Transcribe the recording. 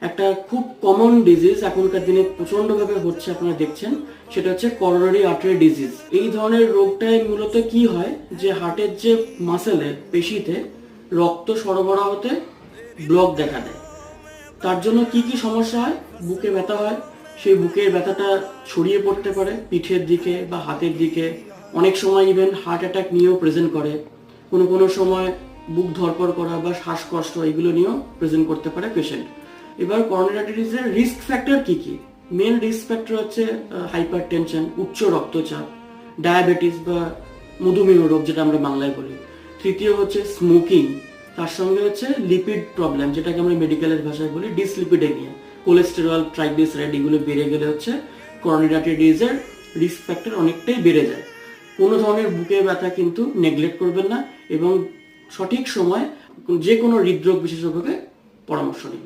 একটা খুব common disease এখনকার দিনে প্রচন্ডভাবে হচ্ছে, আপনারা দেখছেন, সেটা হচ্ছে করোনারি আর্টারি ডিজিজ। এই ধরনের রোগটায় মূলত কি হয়, যে হার্টের যে মাসেলে, পেশিতে রক্ত সরবরাহতে ব্লক দেখা দেয়। তার জন্য কি কি সমস্যা হয়? বুকে ব্যথা হয়, সেই বুকের ব্যথাটা ছড়িয়ে পড়তে পারে পিঠের দিকে বা হাতের দিকে। অনেক সময় ইভেন হার্ট অ্যাটাক নিয়েও প্রেজেন্ট করে। কোনো কোনো সময় বুক ধরপড় করা বা শ্বাসকষ্ট এগুলো নিয়েও প্রেজেন্ট করতে পারে পেশেন্ট। এবার করোনারি আর্টারিজের রিস্ক ফ্যাক্টর কি কি? মেন রিস্ক ফ্যাক্টর হচ্ছে হাইপার টেনশন, উচ্চ রক্তচাপ, ডায়াবেটিস বা মধুমেহ রোগ যেটা আমরা বাংলায় বলি। তৃতীয় হচ্ছে স্মোকিং, তার সঙ্গে হচ্ছে লিপিড প্রবলেম, যেটাকে আমরা মেডিকেলের ভাষায় বলি ডিসলিপিডেমিয়া। কোলেস্টেরল, ট্রাইগ্লিসারাইড এগুলো বেড়ে গেলে হচ্ছে করোনারি আর্টারি ডিজিজের রিস্ক ফ্যাক্টর অনেকটাই বেড়ে যায়। কোনো ধরনের বুকে ব্যথা কিন্তু নেগলেক্ট করবেন না এবং সঠিক সময় যে কোনো হৃদরোগ বিশেষজ্ঞকে পরামর্শ নিন।